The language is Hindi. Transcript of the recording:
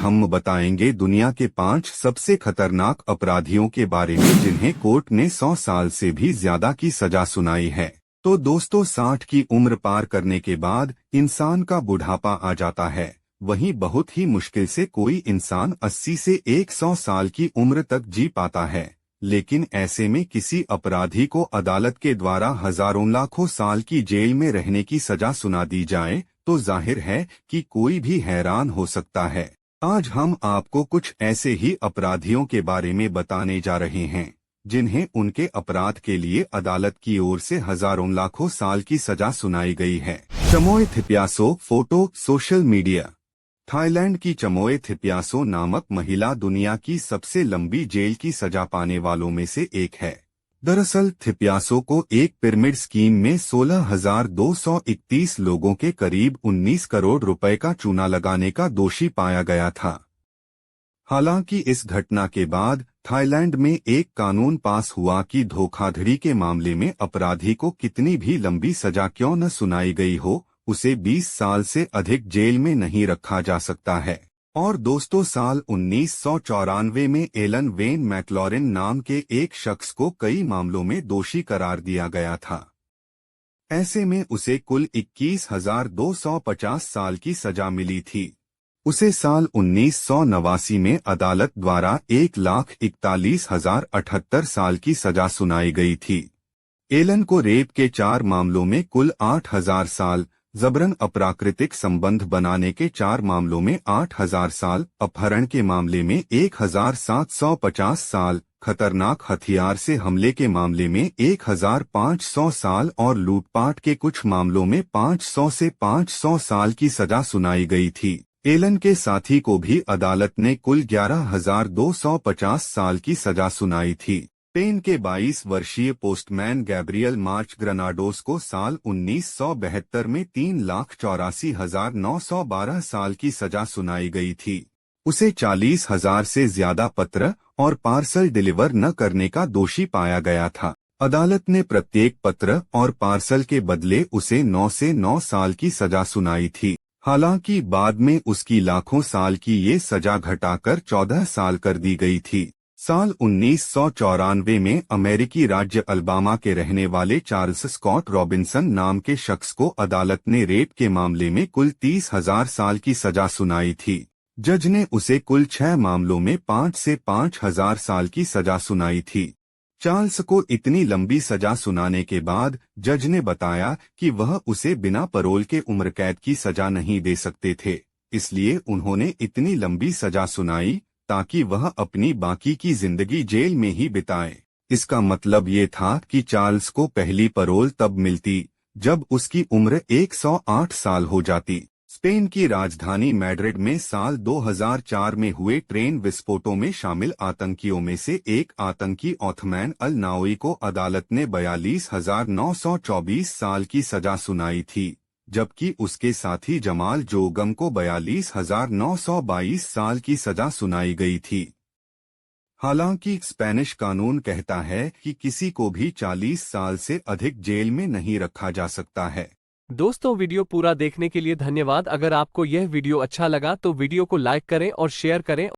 हम बताएंगे दुनिया के 5 सबसे खतरनाक अपराधियों के बारे में जिन्हें कोर्ट ने 100 साल से भी ज्यादा की सजा सुनाई है। तो दोस्तों 60 की उम्र पार करने के बाद इंसान का बुढ़ापा आ जाता है। वहीं बहुत ही मुश्किल से कोई इंसान 80 से 100 साल की उम्र तक जी पाता है। लेकिन ऐसे में किसी अपराधी को अदालत के द्वारा हजारों लाखों साल की जेल में रहने की सजा सुना दी जाए तो जाहिर है कि कोई भी हैरान हो सकता है। आज हम आपको कुछ ऐसे ही अपराधियों के बारे में बताने जा रहे हैं जिन्हें उनके अपराध के लिए अदालत की ओर से हजारों लाखों साल की सजा सुनाई गई है। चमोए थिप्यासो फोटो सोशल मीडिया। थाईलैंड की चमोए थिप्यासो नामक महिला दुनिया की सबसे लंबी जेल की सजा पाने वालों में से एक है। दरअसल थिप्यासो को एक पिरामिड स्कीम में 16,231 लोगों के करीब 19 करोड़ रुपए का चूना लगाने का दोषी पाया गया था। हालांकि इस घटना के बाद थाईलैंड में एक कानून पास हुआ कि धोखाधड़ी के मामले में अपराधी को कितनी भी लंबी सजा क्यों न सुनाई गई हो, उसे 20 साल से अधिक जेल में नहीं रखा जा सकता है। और दोस्तों साल 1994 में एलन वेन मैकलॉरिन नाम के एक शख्स को कई मामलों में दोषी करार दिया गया था। ऐसे में उसे कुल 21,250 साल की सजा मिली थी। उसे साल 1989 में अदालत द्वारा 1,41,078 साल की सजा सुनाई गई थी। एलन को रेप के 4 मामलों में कुल 8,000 साल, जबरन अप्राकृतिक संबंध बनाने के 4 मामलों में 8,000 साल, अपहरण के मामले में 1,750 साल, खतरनाक हथियार से हमले के मामले में 1,500 साल और लूटपाट के कुछ मामलों में 500 से 500 साल की सजा सुनाई गई थी। एलन के साथी को भी अदालत ने कुल 11,250 साल की सजा सुनाई थी। स्पेन के 22 वर्षीय पोस्टमैन गैब्रियल मार्च ग्रनाडोस को साल 1972 में 3,84,912 साल की सजा सुनाई गई थी। उसे 40,000 से ज्यादा पत्र और पार्सल डिलीवर न करने का दोषी पाया गया था। अदालत ने प्रत्येक पत्र और पार्सल के बदले उसे 9 से 9 साल की सजा सुनाई थी। हालांकि बाद में उसकी लाखों साल की ये सजा घटाकर 14 साल कर दी गई थी। साल 1994 में अमेरिकी राज्य अल्बामा के रहने वाले चार्ल्स स्कॉट रॉबिन्सन नाम के शख्स को अदालत ने रेप के मामले में कुल 30,000 साल की सजा सुनाई थी। जज ने उसे कुल 6 मामलों में 5 से 5,000 साल की सजा सुनाई थी। चार्ल्स को इतनी लंबी सजा सुनाने के बाद जज ने बताया कि वह उसे बिना पैरोल के उम्र कैद की सजा नहीं दे सकते थे, इसलिए उन्होंने इतनी लंबी सजा सुनाई ताकि वह अपनी बाकी की जिंदगी जेल में ही बिताए। इसका मतलब ये था कि चार्ल्स को पहली पैरोल तब मिलती जब उसकी उम्र 108 साल हो जाती। स्पेन की राजधानी मैड्रिड में साल 2004 में हुए ट्रेन विस्फोटों में शामिल आतंकियों में से एक आतंकी ओथमैन अल नाओई को अदालत ने 42,924 साल की सजा सुनाई थी, जबकि उसके साथी जमाल जोगम को 42,922 साल की सजा सुनाई गई थी। हालांकि स्पेनिश कानून कहता है कि किसी को भी 40 साल से अधिक जेल में नहीं रखा जा सकता है। दोस्तों वीडियो पूरा देखने के लिए धन्यवाद। अगर आपको यह वीडियो अच्छा लगा तो वीडियो को लाइक करें और शेयर करें।